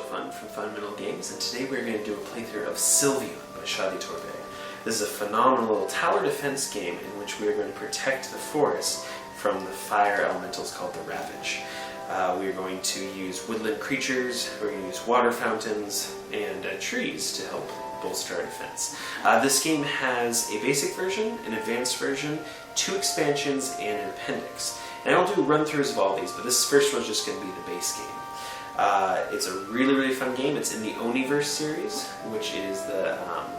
Fun from Fundamental Games, and today we're going to do a playthrough of Sylvion by Shadi Torbay. This is a phenomenal tower defense game in which we are going to protect the forest from the fire elementals called the Ravage. We are going to use woodland creatures, we're going to use water fountains, and trees to help bolster our defense. This game has a basic version, an advanced version, 2 expansions, and an appendix. And I'll do run-throughs of all these, but this first one's just going to be the base game. It's a really fun game. It's in the Oniverse series, which is the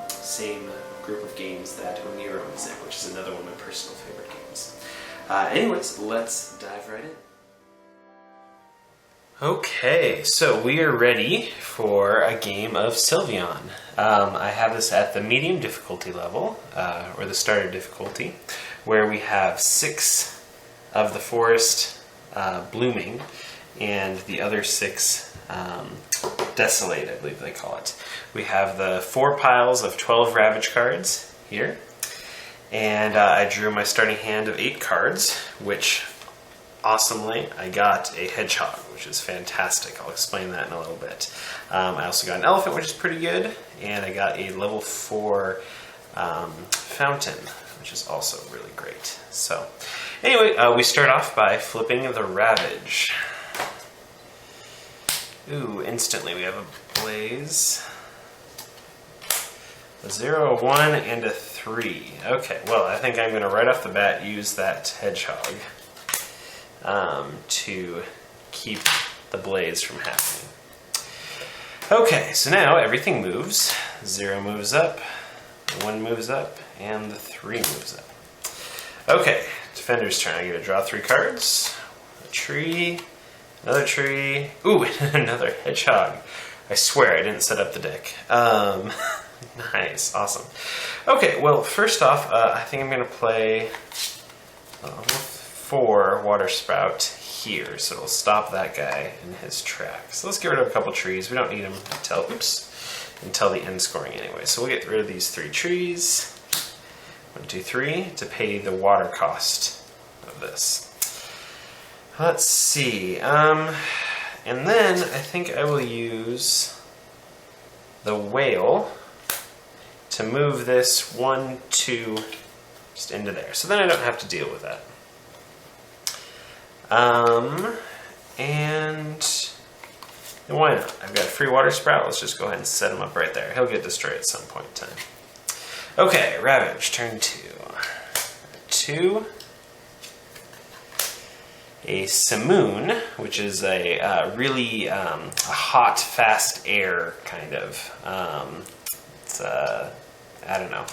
same group of games that Oniverse is in, which is another one of my personal favorite games. Anyways, let's dive right in. Okay, so we are ready for a game of Sylvion. I have this at the medium difficulty level, or the starter difficulty, where we have 6 of the forest blooming, and the other 6 desolate, I believe they call it. We have the 4 piles of 12 Ravage cards here, and I drew my starting hand of 8 cards, which, awesomely, I got a hedgehog, which is fantastic. I'll explain that in a little bit. I also got an elephant, which is pretty good, and I got a level 4 fountain, which is also really great. So, anyway, we start off by flipping the Ravage. Ooh, instantly we have a blaze, a 0, a 1, and a 3. Okay, well, I think I'm going to right off the bat use that hedgehog to keep the blaze from happening. Okay, so now everything moves. 0 moves up, 1 moves up, and the 3 moves up. Okay, defender's turn. I get to draw 3 cards, a tree, another tree. Ooh, another hedgehog. I swear I didn't set up the deck. Nice, awesome. Okay, well, first off, I think I'm going to play 4 water sprout here, so it'll stop that guy in his tracks. So let's get rid of a couple trees. We don't need them until the end scoring anyway. So we'll get rid of these 3 trees. 1, 2, 3 to pay the water cost of this. Let's see, and then I think I will use the whale to move this 1, 2, just into there. So then I don't have to deal with that. And why not? I've got a free water sprout. Let's just go ahead and set him up right there. He'll get destroyed at some point in time. Okay, Ravage, turn 2. 2. A simoon, which is a really a hot, fast air kind of. It's I don't know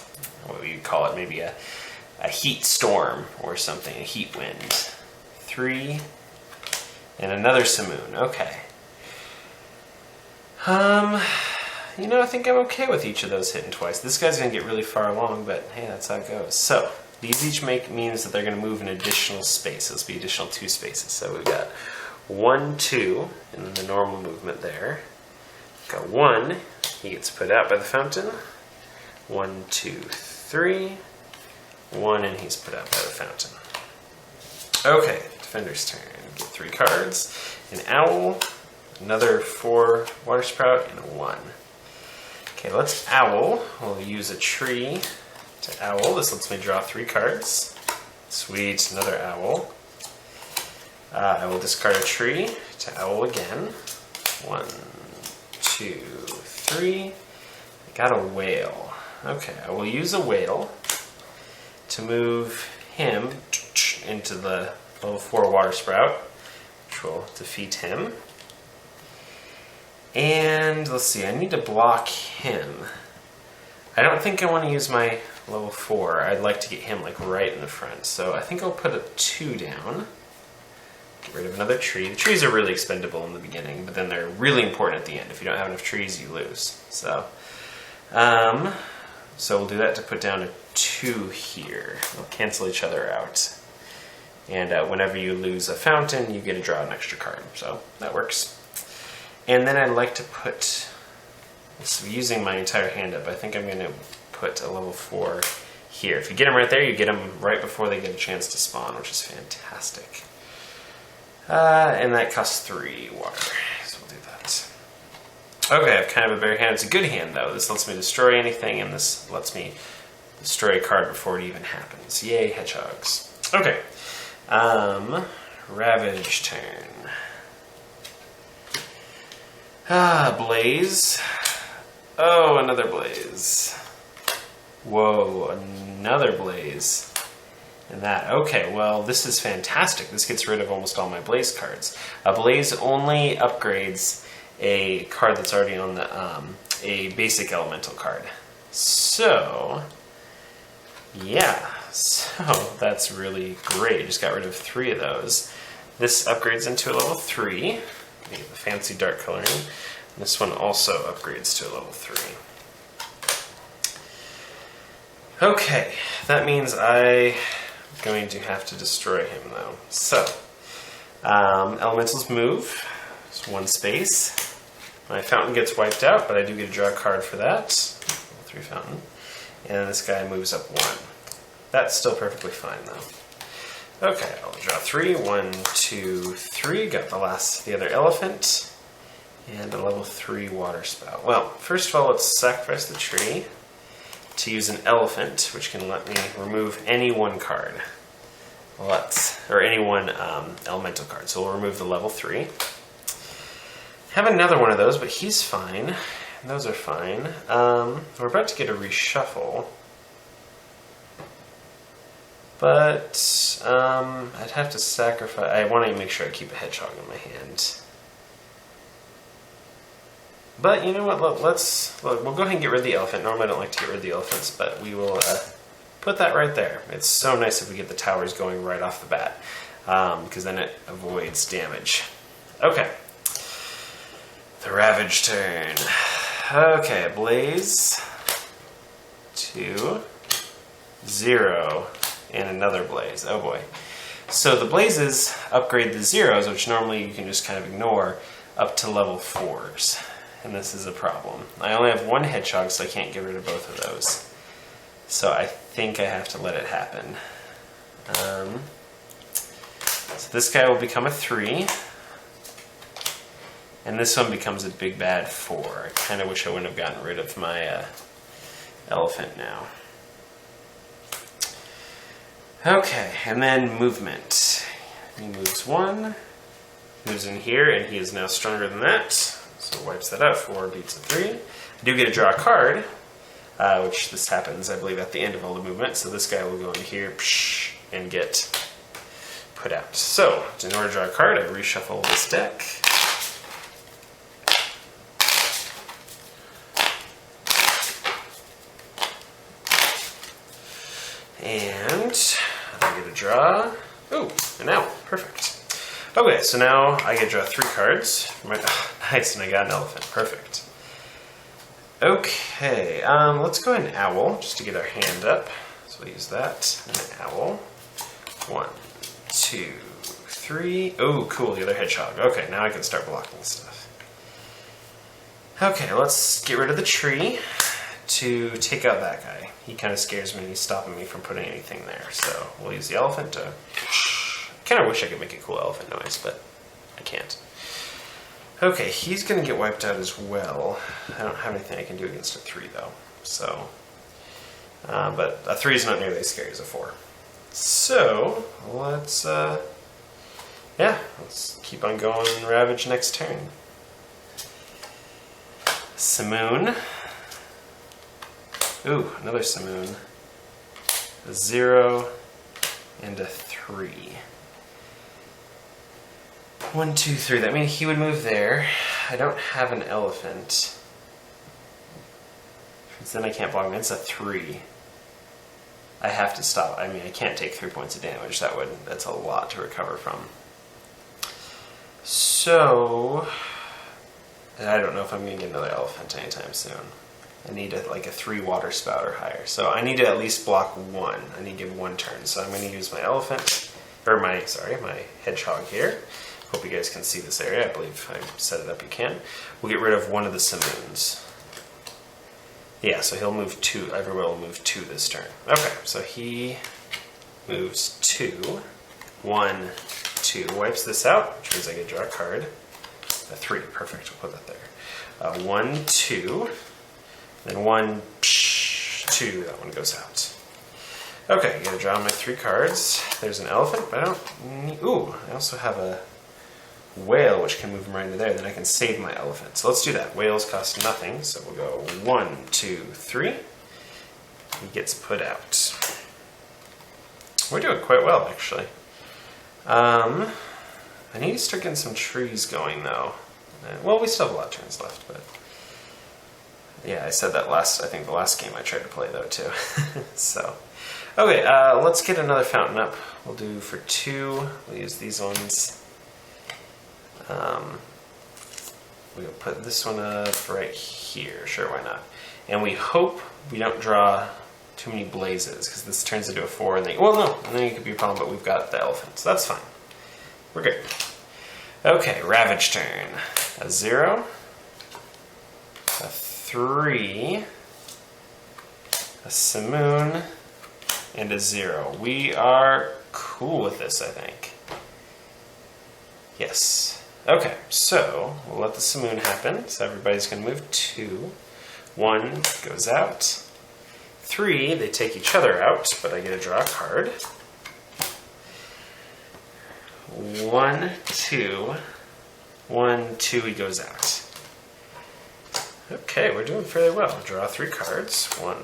what you'd call it, maybe a heat storm or something, a heat wind. 3, and another simoon. Okay. You know, I think I'm okay with each of those hitting twice. This guy's gonna get really far along, but hey, that's how it goes. So these each means that they're going to move an additional space. This will be additional 2 spaces. So we've got 1, 2, and then the normal movement there. We've got 1, he gets put out by the fountain. 1, 2, 3, 1, and he's put out by the fountain. Okay, defender's turn. Get 3 cards, an owl, another 4 water sprout, and a 1. Okay, let's owl. We'll use a tree to owl. This lets me draw 3 cards. Sweet, another owl. I will discard a tree to owl again. 1, 2, 3. I got a whale. Okay, I will use a whale to move him into the level 4 water sprout, which will defeat him. And let's see, I need to block him. I don't think I want to use my level 4. I'd like to get him like right in the front. So I think I'll put a 2 down. Get rid of another tree. The trees are really expendable in the beginning, but then they're really important at the end. If you don't have enough trees, you lose. So we'll do that to put down a 2 here. They'll cancel each other out. And whenever you lose a fountain, you get to draw an extra card. So that works. And then I'd like to put, using my entire hand up, I think I'm going to put a level 4 here. If you get them right there, you get them right before they get a chance to spawn, which is fantastic. And that costs 3 water, so we'll do that. Okay, I have kind of a bare hand. It's a good hand, though. This lets me destroy anything, and this lets me destroy a card before it even happens. Yay, hedgehogs. Okay. Ravage turn. Blaze. Oh, another blaze. Whoa, another blaze. And that. Okay, well, this is fantastic. This gets rid of almost all my blaze cards. A blaze only upgrades a card that's already on the a basic elemental card. So, yeah. So that's really great. Just got rid of 3 of those. This upgrades into a level 3. The fancy dark coloring. This one also upgrades to a level 3. Okay, that means I'm going to have to destroy him though. So, elementals move. It's 1 space. My fountain gets wiped out, but I do get to draw a card for that. Level 3 fountain. And this guy moves up 1. That's still perfectly fine though. Okay, I'll draw 3. 1, 2, 3. Got the other elephant. And a level 3 water spout. Well, first of all, let's sacrifice the tree to use an elephant, which can let me remove any 1 card. Or any 1 elemental card. So we'll remove the level 3. Have another one of those, but he's fine. Those are fine. We're about to get a reshuffle. But I'd have to sacrifice. I want to make sure I keep a hedgehog in my hand. But you know what? We'll go ahead and get rid of the elephant. Normally I don't like to get rid of the elephants, but we will put that right there. It's so nice if we get the towers going right off the bat, because then it avoids damage. Okay. The Ravage turn. Okay, Blaze. 2, 0, and another Blaze. Oh boy. So the Blazes upgrade the zeros, which normally you can just kind of ignore, up to level 4s. And this is a problem. I only have 1 hedgehog, so I can't get rid of both of those. So I think I have to let it happen. So this guy will become a 3. And this one becomes a big bad 4. I kind of wish I wouldn't have gotten rid of my elephant now. Okay, and then movement. He moves 1, moves in here, and he is now stronger than that. So wipes that out. 4 beats a 3. I do get to draw a card, which this happens, I believe, at the end of all the movement. So this guy will go in here and get put out. So, in order to draw a card, I reshuffle this deck. And I get to draw. Ooh, an owl. Perfect. Okay, so now I get to draw 3 cards. Nice, and I got an elephant. Perfect. Okay, let's go ahead and owl, just to get our hand up. So we'll use that, and an owl. 1, 2, 3. Oh, cool, the other hedgehog. Okay, now I can start blocking stuff. Okay, let's get rid of the tree to take out that guy. He kind of scares me, and he's stopping me from putting anything there. So we'll use the elephant to... kind of wish I could make a cool elephant noise, but I can't. Okay, he's going to get wiped out as well. I don't have anything I can do against a 3, though. So, but a 3 is not nearly as scary as a 4. So, let's keep on going and Ravage next turn. Simoon. Ooh, another Simoon. A 0 and a 3. 1, 2, 3. That means he would move there. I don't have an elephant. Because then I can't block him. It's a 3. I have to stop. I mean, I can't take 3 points of damage. That's a lot to recover from. So, I don't know if I'm going to get another elephant anytime soon. I need like a 3 water spout or higher. So I need to at least block 1. I need to give 1 turn. So I'm going to use my elephant, or my hedgehog here. Hope you guys can see this area. I believe I set it up. You can. We'll get rid of 1 of the Simoons. Yeah, so he'll move 2. Everyone will move 2 this turn. Okay, so he moves 2. 1, 2. Wipes this out, which means I get to draw a card. A 3. Perfect. We'll put that there. 1, 2, then 1, 2, that one goes out. Okay, I'm gonna draw my 3 cards. There's an elephant, but I don't need, ooh, I also have a whale, which can move him right into there, then I can save my elephant. So let's do that. Whales cost nothing, so we'll go 1, 2, 3. He gets put out. We're doing quite well, actually. I need to start getting some trees going, though. Well, we still have a lot of turns left, but... Yeah, I said that I think the last game I tried to play, though, too. So... Okay, let's get another fountain up. We'll do for 2. We'll use these ones. We'll put this one up right here. Sure, why not? And we hope we don't draw too many blazes, because this turns into a 4, and then... Well, no, and then it could be a problem, but we've got the elephant, so that's fine. We're good. Okay, Ravage turn. A 0, a 3, a Simoon, and a 0. We are cool with this, I think. Yes. Okay, so we'll let the Simoon happen. So everybody's going to move 2. 1 goes out. 3, they take each other out, but I get to draw a card. 1, 2. 1, 2, he goes out. Okay, we're doing fairly well. Draw 3 cards. 1,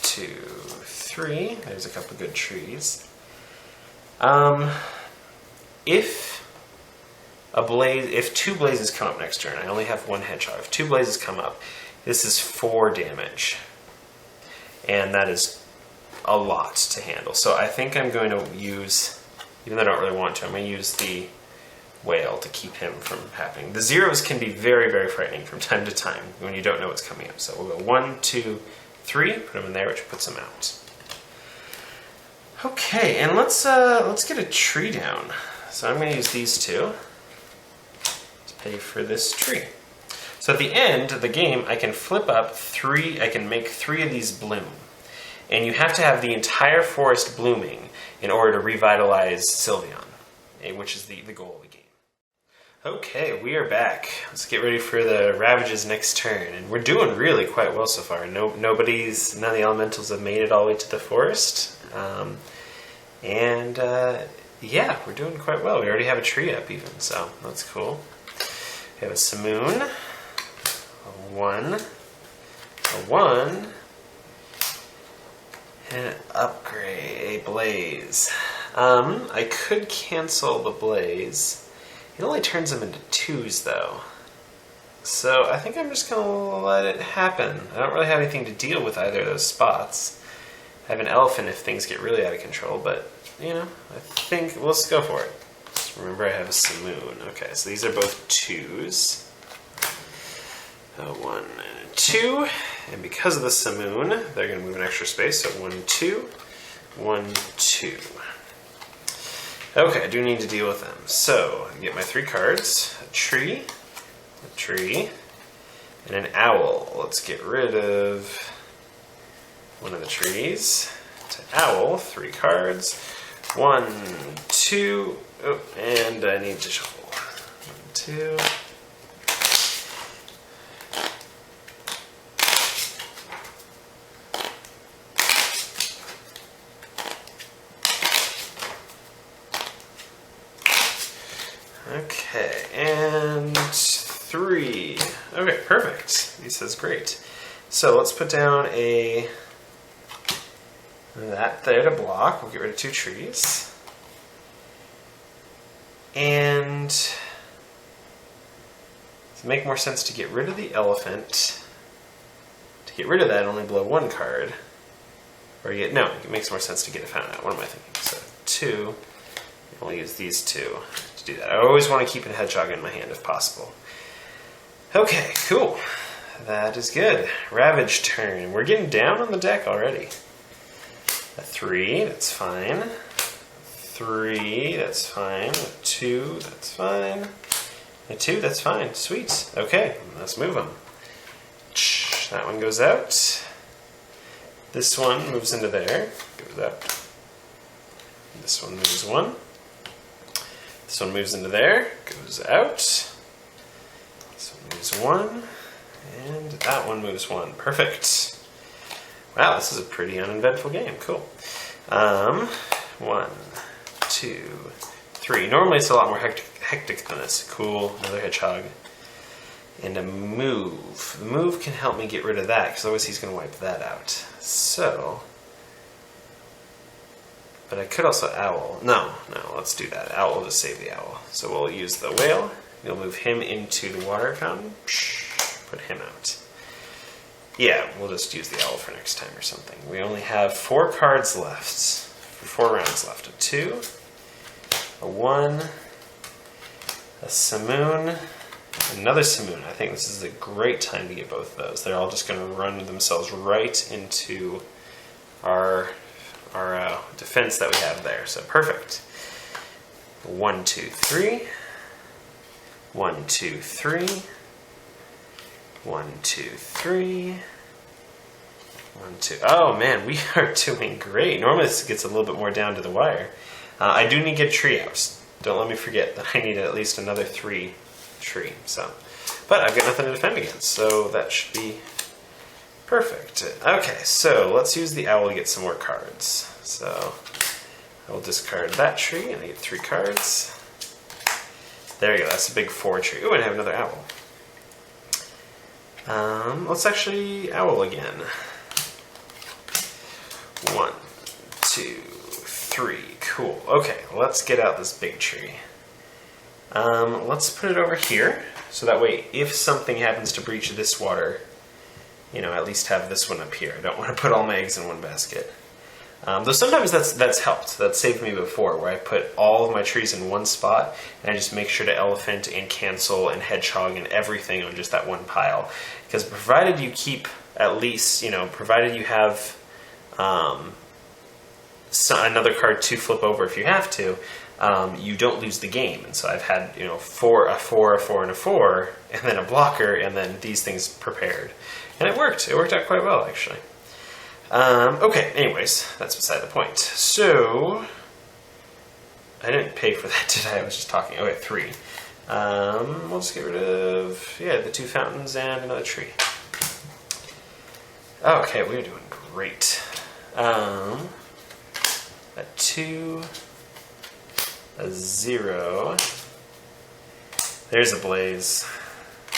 2, 3. There's a couple good trees. If 2 blazes come up next turn, I only have 1 hedgehog. If 2 blazes come up, this is 4 damage. And that is a lot to handle. So I think I'm going to use, even though I don't really want to, I'm going to use the whale to keep him from happening. The 0s can be very, very frightening from time to time when you don't know what's coming up. So we'll go 1, 2, 3, put him in there, which puts him out. Okay, and let's get a tree down. So I'm going to use these 2 to pay for this tree. So at the end of the game, I can flip up 3, I can make 3 of these bloom. And you have to have the entire forest blooming in order to revitalize Sylvion, which is the goal of the game. Okay, we are back. Let's get ready for the Ravage's next turn. And we're doing really quite well so far. None of the elementals have made it all the way to the forest. Yeah, we're doing quite well. We already have a tree up even, so that's cool. We have a Simoon, a 1, a 1, and an upgrade, a blaze. I could cancel the blaze. It only turns them into 2s though. So I think I'm just going to let it happen. I don't really have anything to deal with either of those spots. I have an elephant if things get really out of control, but, you know, I think let's go for it. Just remember I have a Simoon. Okay, so these are both 2s. A 1 and a 2. And because of the Simoon, they're going to move an extra space, so 1, 2, 1, 2. Okay, I do need to deal with them. So, I get my 3 cards, a tree, and an owl. Let's get rid of one of the trees. To owl, 3 cards, 1, 2, oh, and I need to shuffle. 1, 2. Okay, and 3. Okay, perfect. He says great. So let's put down that there to block. We'll get rid of 2 trees. And to make more sense to get rid of the elephant, to get rid of that, only blow 1 card. Or it makes more sense to get a fountain out. What am I thinking? So 2, we'll use these 2 to do that. I always want to keep a hedgehog in my hand if possible. Okay, cool. That is good. Ravage turn. We're getting down on the deck already. A 3, that's fine. 3, that's fine. A 2, that's fine. A 2, that's fine. Sweet. Okay, let's move them. That one goes out. This one moves into there. Goes out. This one moves 1. This one moves into there. Goes out. This one moves 1. And that one moves 1. Perfect. Wow, this is a pretty uneventful game. Cool. 1, 2, 3. Normally it's a lot more hectic than this. Cool. Another hedgehog. And a move. The move can help me get rid of that, because otherwise he's going to wipe that out. So... But I could also owl. No, let's do that. Owl will just save the owl. So we'll use the whale. We'll move him into the water fountain. Put him out. Yeah, we'll just use the owl for next time or something. We only have 4 cards left. 4 rounds left. A 2, a 1, a simoon, another simoon. I think this is a great time to get both of those. They're all just going to run themselves right into our defense that we have there. So perfect. 1, 2, 3. 1, 2, 3. 1, 2, 3. 1, 2. Oh man, we are doing great. Normally this gets a little bit more down to the wire. I do need to get a tree out. Don't let me forget that I need at least another 3 tree. So, but I've got nothing to defend against, so that should be perfect. Okay, so let's use the owl to get some more cards. So I will discard that tree and I get 3 cards. There you go, that's a big 4 tree. Ooh, and I have another owl. Let's actually owl again. 1, 2, 3. Cool. Okay, let's get out this big tree. Let's put it over here, so that way if something happens to breach this water, you know, at least have this one up here. I don't want to put all my eggs in one basket. Though sometimes that's helped. That saved me before, where I put all of my trees in one spot, and I just make sure to elephant and cancel and hedgehog and everything on just that one pile. Because provided you keep at least, you know, provided you have another card to flip over if you have to, you don't lose the game. And so I've had, you know, a 4, a 4, and a 4, and then a blocker, and then these things prepared. And it worked. It worked out quite well, actually. Okay, anyways, that's beside the point. So, I didn't pay for that, did I? I was just talking. Okay, 3. We'll just get rid of, yeah, the 2 fountains and another tree. Okay, we're doing great. A 2, a 0. There's a blaze,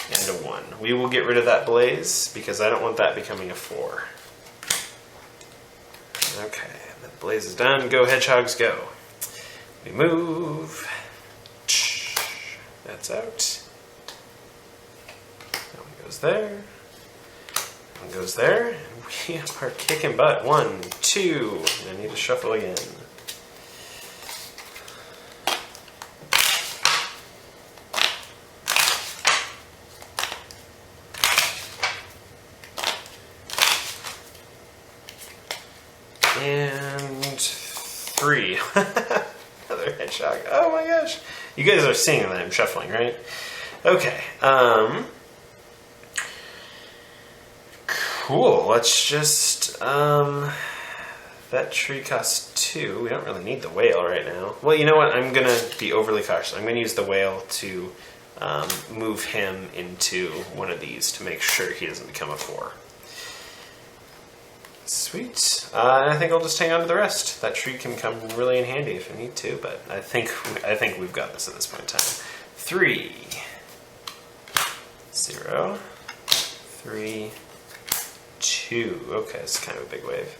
and a 1. We will get rid of that blaze, because I don't want that becoming a 4. Okay, the blaze is done. Go, hedgehogs, go. We move. That's out. That one goes there. That one goes there. And we are kicking butt. 1, 2. I need to shuffle again. And 3. Another hedgehog. Oh my gosh. You guys are seeing that I'm shuffling, right? Okay. Cool. Let's just... that tree costs 2. We don't really need the whale right now. Well, you know what? I'm going to be overly cautious. I'm going to use the whale to move him into one of these to make sure he doesn't become a 4. Sweet. And I think I'll just hang on to the rest. That tree can come really in handy if I need to, but I think we've got this at this point in time. 3, 0, 3, 2. Okay, it's kind of a big wave.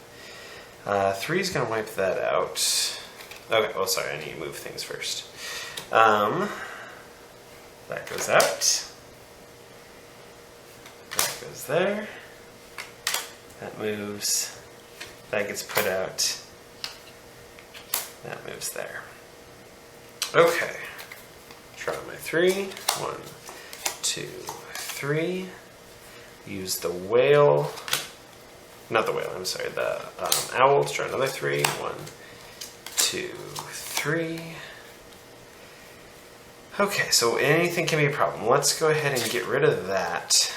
3 is going to wipe that out. Okay, well, sorry, I need to move things first. That goes out. That goes there. That moves. That gets put out. That moves there. Okay. Draw my 3. 1, 2, 3. Use the whale. Not the whale, I'm sorry. The owl to draw another 3. 1, 2, 3. Okay, so anything can be a problem. Let's go ahead and get rid of that.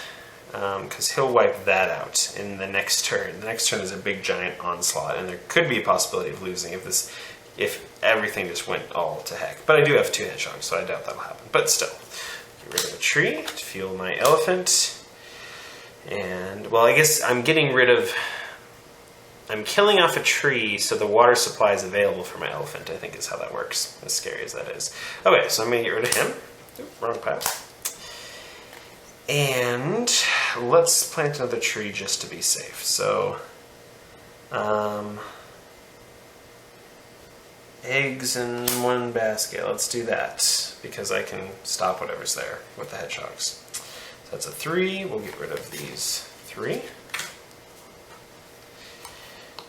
Because he'll wipe that out in the next turn. The next turn is a big giant onslaught, and there could be a possibility of losing if everything just went all to heck. But I do have 2 hedgehogs, so I doubt that'll happen. But still, get rid of a tree to fuel my elephant. And, well, I guess I'm getting rid of... I'm killing off a tree so the water supply is available for my elephant, I think is how that works, as scary as that is. Okay, so I'm going to get rid of him. Oop, wrong pile. And let's plant another tree just to be safe. So, eggs in one basket. Let's do that, because I can stop whatever's there with the hedgehogs. So that's a 3. We'll get rid of these 3.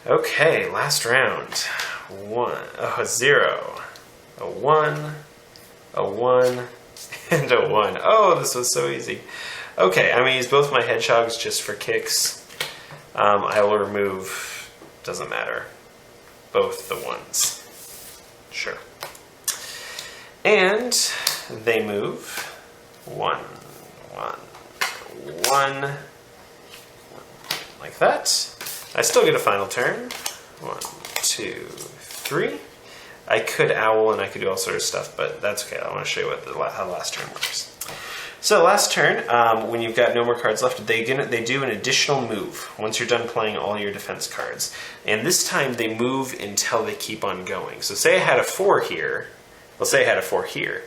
Okay, last round. 1, a 0, a 1, a 1, and a 1. Oh, this was so easy. Okay, I'm going to use both my hedgehogs just for kicks. I will remove, doesn't matter, both the 1s. Sure. And they move 1, 1, 1, like that. I still get a final turn. 1, 2, 3. I could owl and I could do all sorts of stuff, but that's okay. I want to show you how the last turn works. So last turn, when you've got no more cards left, they do an additional move once you're done playing all your defense cards. And this time they move until they keep on going. So say I had a 4 here. Well, say I had a 4 here.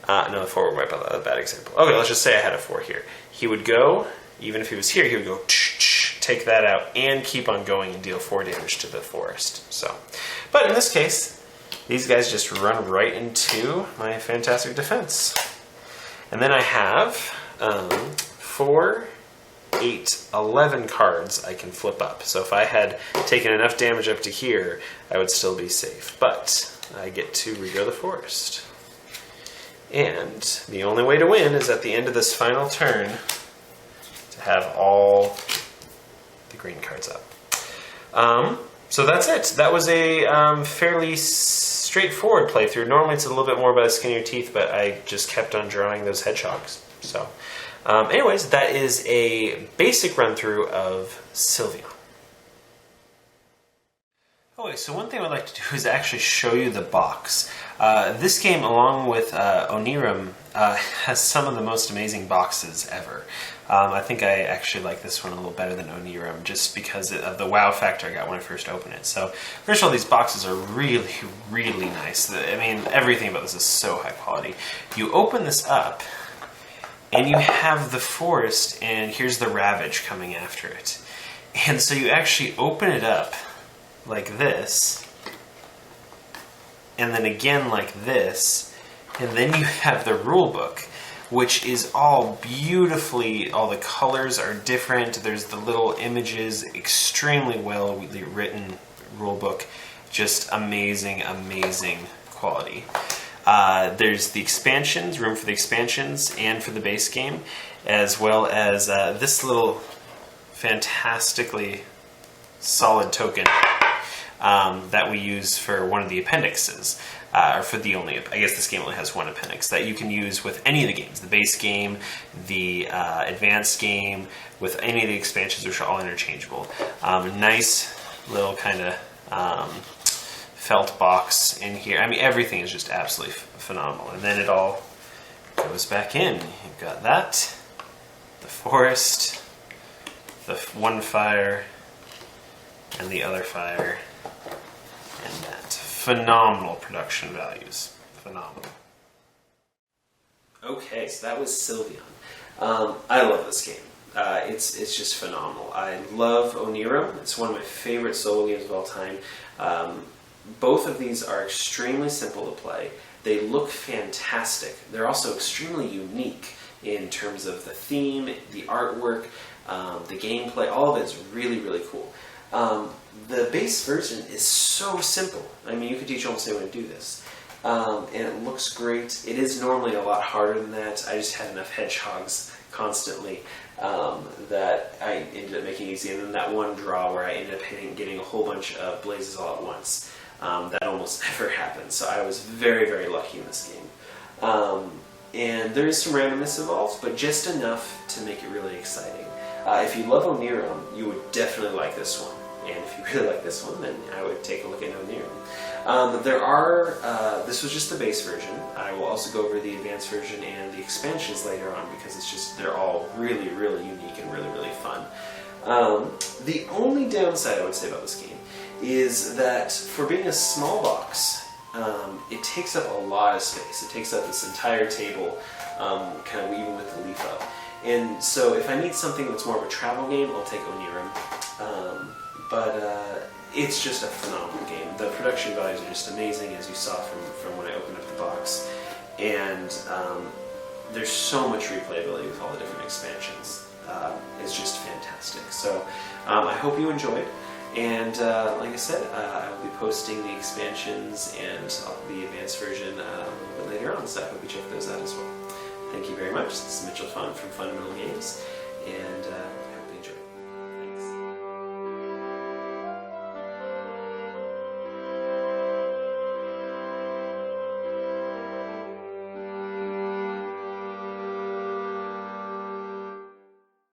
No, the 4 would wipe out that bad example. Okay, let's just say I had a 4 here. He would go, even if he was here, he would go, take that out, and keep on going and deal 4 damage to the forest. So, but in this case, these guys just run right into my fantastic defense. And then I have 4, 8, 11 cards I can flip up. So if I had taken enough damage up to here, I would still be safe. But I get to regrow the forest. And the only way to win is at the end of this final turn to have all the green cards up. So that's it. That was a fairly straightforward playthrough. Normally it's a little bit more by the skin of your teeth, but I just kept on drawing those hedgehogs. So, anyways, that is a basic run-through of Sylvion. Okay, so one thing I'd like to do is actually show you the box. This game, along with Oniverse, has some of the most amazing boxes ever. I think I actually like this one a little better than Oniverse, just because of the wow factor I got when I first opened it. So, first of all, these boxes are really, really nice. I mean, everything about this is so high quality. You open this up, and you have the forest, and here's the Ravage coming after it. And so you actually open it up like this, and then again like this, and then you have the rule book, which is all beautifully, all the colors are different, there's the little images, extremely well written rule book, just amazing, amazing quality. There's the expansions, room for the expansions and for the base game, as well as this little fantastically solid token that we use for one of the appendixes, or for the only, I guess this game only has one appendix, that you can use with any of the games, the base game, the advanced game, with any of the expansions, which are all interchangeable. Nice little kind of felt box in here. I mean, everything is just absolutely phenomenal. And then it all goes back in. You've got that, the forest, the one fire, and the other fire, and that. Phenomenal production values. Phenomenal. Okay, so that was Sylvion. I love this game. It's just phenomenal. I love Oniverse. It's one of my favorite solo games of all time. Both of these are extremely simple to play. They look fantastic. They're also extremely unique in terms of the theme, the artwork, the gameplay. All of it's really, really cool. The base version is so simple. I mean, you could teach almost anyone to do this. And it looks great. It is normally a lot harder than that. I just had enough hedgehogs constantly that I ended up making it easy. And then that one draw where I ended up getting a whole bunch of blazes all at once. That almost never happens. So I was very, very lucky in this game. And there is some randomness involved, but just enough to make it really exciting. If you love Oniverse, you would definitely like this one. And if you really like this one, then I would take a look at Oniverse. This was just the base version. I will also go over the advanced version and the expansions later on because they're all really, really unique and really, really fun. The only downside I would say about this game is that for being a small box, it takes up a lot of space. It takes up this entire table, kind of even with the leaf up. And so if I need something that's more of a travel game, I'll take Oniverse. It's just a phenomenal game. The production values are just amazing, as you saw from when I opened up the box. And there's so much replayability with all the different expansions. It's just fantastic. So I hope you enjoyed. And like I said, I will be posting the expansions and the advanced version a little bit later on, so I hope you check those out as well. Thank you very much. This is Mitchell Fun from Fundamental Games, and